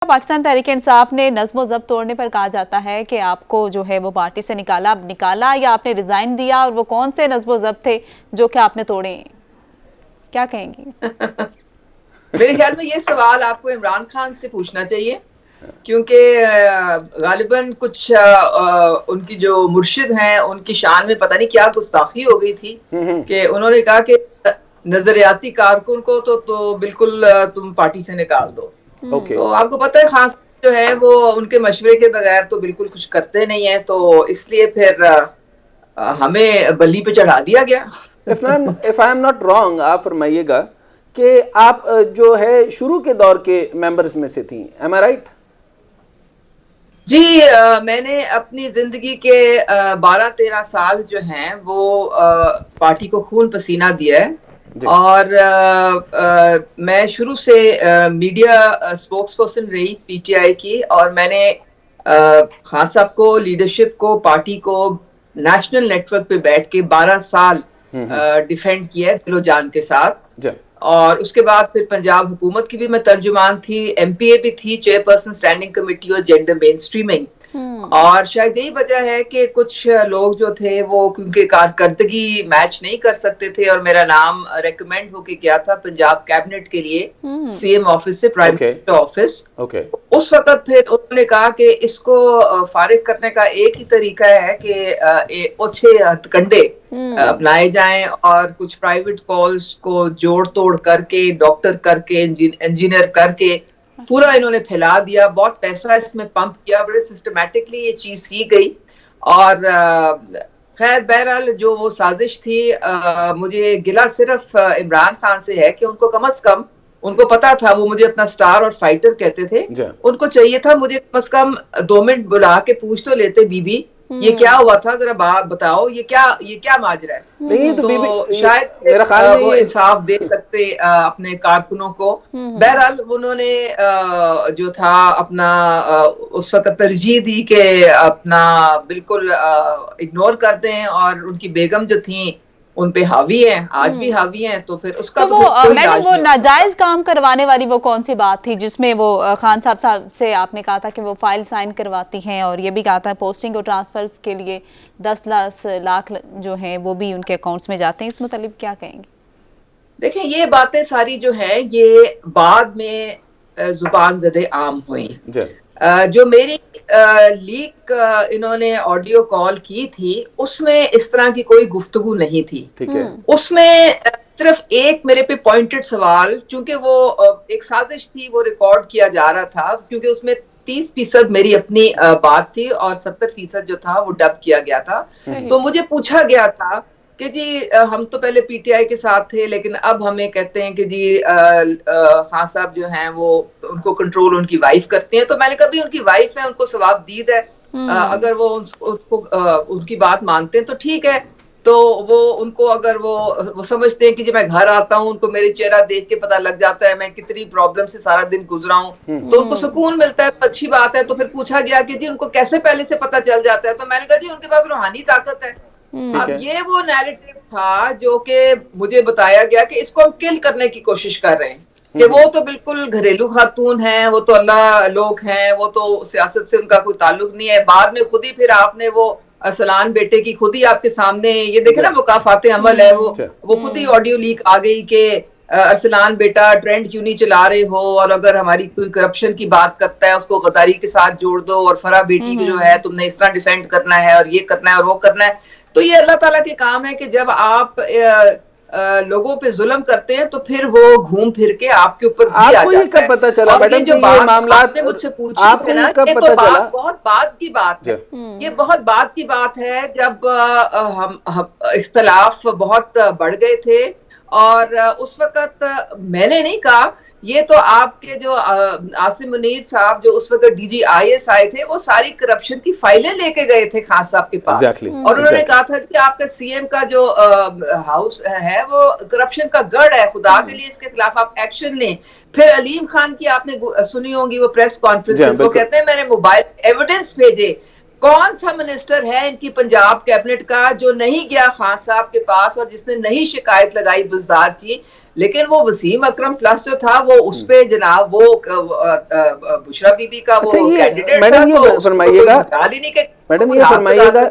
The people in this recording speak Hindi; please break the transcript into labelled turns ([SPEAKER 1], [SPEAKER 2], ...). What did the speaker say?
[SPEAKER 1] पाकिस्तान तहरीक इंसाफ ने नज़्म ज़ब्त तोड़ने पर कहा जाता है कि आपको जो है वो पार्टी से निकाला या आपने रिजाइन दिया, और वो कौन से नज़्म ज़ब्त थे जो कि आपने तोड़े, क्या कहेंगी?
[SPEAKER 2] मेरे ख्याल में ये सवाल आपको इमरान खान से पूछना चाहिए, क्योंकि गालिबन कुछ उनकी जो मुर्शिद हैं उनकी शान में पता नहीं क्या गुस्ताखी हो गई थी कि उन्होंने कहा कि नजरियाती कारकुन को तो बिल्कुल तुम पार्टी से निकाल दो। तो आपको पता है खास जो है वो उनके मशवरे के बगैर तो बिल्कुल कुछ करते नहीं है, तो इसलिए फिर हमें बली पे चढ़ा दिया गया।
[SPEAKER 3] If I am not wrong, आप फरमाइएगा कि आप जो है शुरू के दौर के मेंबर्स में से थी, एम आई राइट?
[SPEAKER 2] जी, मैंने अपनी जिंदगी के 12-13 साल जो हैं वो पार्टी को खून पसीना दिया है, और मैं शुरू से मीडिया स्पोक्स पर्सन रही पीटीआई की, और मैंने खान साहब को, लीडरशिप को, पार्टी को नेशनल नेटवर्क पे बैठ के 12 साल डिफेंड किया है दिलो जान के साथ। और उसके बाद फिर पंजाब हुकूमत की भी मैं तर्जुमान थी, एमपीए भी थी, चेयरपर्सन स्टैंडिंग कमेटी और जेंडर मेन स्ट्रीमिंग। और शायद यही वजह है कि कुछ लोग जो थे वो क्योंकि कारकर्दगी मैच नहीं कर सकते थे, और मेरा नाम रेकमेंड होके गया था पंजाब कैबिनेट के लिए सीएम ऑफिस से प्राइम मिनिस्टर ऑफिस। उस वक्त फिर उन्होंने कहा कि इसको फारिग करने का एक ही तरीका है कि ओछे हथकंडे अपनाए जाएं, और कुछ प्राइवेट कॉल्स को जोड़ तोड़ करके, डॉक्टर करके, इंजीनियर करके पूरा इन्होंने फैला दिया। बहुत पैसा इसमें पंप किया, बड़े सिस्टमैटिकली ये चीज की गई। और खैर बहरहाल जो वो साजिश थी, मुझे गिला सिर्फ इमरान खान से है कि उनको कम से कम, उनको पता था, वो मुझे अपना स्टार और फाइटर कहते थे, उनको चाहिए था मुझे कम से कम 2 मिनट बुला के पूछ तो लेते, बीबी ये क्या हुआ था, जरा बात बताओ, ये क्या माजरा है।
[SPEAKER 3] नहीं
[SPEAKER 2] तो शायद वो इंसाफ दे सकते अपने कारकुनों को। बहरहाल उन्होंने जो था अपना उस वक्त तरजीह दी कि अपना बिल्कुल इग्नोर कर दें, और उनकी बेगम जो थी उन पे हावी हैं, आज भी हावी हैं, तो फिर उसका
[SPEAKER 1] तो मैडम वो नाजायज काम करवाने वाली वो कौन सी बात थी जिसमें वो खान साहब से आपने कहा था कि वो फाइल साइन करवाती हैं, और ये भी कहा था पोस्टिंग और ट्रांसफर्स के लिए 10 लाख जो हैं वो भी उनके अकाउंट्स में जाते हैं, इस मतलब क्या कहेंगे?
[SPEAKER 2] देखिए ये बातें सारी जो है ये बाद में जुबान ज़दे आम हुई। जो मेरी लीक इन्होंने ऑडियो कॉल की थी उसमें इस तरह की कोई गुफ्तगू नहीं थी। उसमें सिर्फ एक मेरे पे पॉइंटेड सवाल, चूंकि वो एक साजिश थी, वो रिकॉर्ड किया जा रहा था, क्योंकि उसमें 30% मेरी अपनी बात थी और 70% जो था वो डब किया गया था। तो मुझे पूछा गया था कि जी हम तो पहले पीटीआई के साथ थे, लेकिन अब हमें कहते हैं कि जी खान साहब जो हैं वो उनको कंट्रोल उनकी वाइफ करते हैं। तो मैंने कहा भी उनकी वाइफ है, उनको सवाब दीद है, अगर वो उसको उनकी बात मानते हैं तो ठीक है। तो वो उनको अगर वो समझते हैं कि जी मैं घर आता हूँ, उनको मेरे चेहरा देख के पता लग जाता है मैं कितनी प्रॉब्लम से सारा दिन गुजरा हूँ, तो उनको सुकून मिलता है, तो अच्छी बात है। तो फिर पूछा गया कि जी उनको कैसे पहले से पता चल जाता है, तो मैंने कहा जी उनके पास रूहानी ताकत है। अब ये वो नैरेटिव था जो कि मुझे बताया गया कि इसको हम किल करने की कोशिश कर रहे हैं, कि वो तो बिल्कुल घरेलू खातून हैं, वो तो अल्लाह लोग हैं, वो तो सियासत से उनका कोई ताल्लुक नहीं है। बाद में खुद ही फिर आपने वो अरसलान बेटे की खुद ही आपके सामने ये देखे ना, मुकाफाते अमल है, वो खुद ही ऑडियो लीक आ गई कि अरसलान बेटा ट्रेंड क्यों नहीं चला रहे हो, और अगर हमारी कोई करप्शन की बात करता है उसको गद्दारी के साथ जोड़ दो, और फरा बेटी की जो है तुमने इस तरह डिफेंड करना है, और ये करना है और वो करना है। तो ये अल्लाह ताला के काम है कि जब आप लोगों पे जुल्म करते हैं तो फिर वो घूम फिर के आपके ऊपर भी आ जाता है।
[SPEAKER 3] कब पता चला मैडम
[SPEAKER 2] ये जो बात आपने मुझसे पूछी है ना, ये तो बात बहुत बाद की बात है, ये बहुत बाद की बात है, जब हम इख्तलाफ बहुत बढ़ गए थे। और उस वक्त मैंने नहीं कहा, ये तो आपके जो आसिम मुनीर साहब जो उस वक्त DGIS थे, वो सारी करप्शन की फाइलें लेके गए थे खान साहब के पास, और उन्होंने कहा था कि आपका सीएम का जो हाउस है वो करप्शन का गढ़ है, खुदा के लिए इसके खिलाफ आप एक्शन लें। फिर अलीम खान की आपने सुनी होगी वो प्रेस कॉन्फ्रेंस, वो कहते हैं मैंने मोबाइल एविडेंस भेजे, कौन सा मिनिस्टर है इनकी पंजाब कैबिनेट का जो नहीं गया खान साहब के पास और जिसने नहीं शिकायत लगाई बुजदार की? लेकिन वो वसीम अकरम प्लस जो था वो उस पे जनाब वो बुशरा बीबी का वो कैंडिडेट था,
[SPEAKER 3] मैडम ये
[SPEAKER 2] तो
[SPEAKER 3] फरमाइएगा,
[SPEAKER 2] मैडम
[SPEAKER 3] ये फरमाइएगा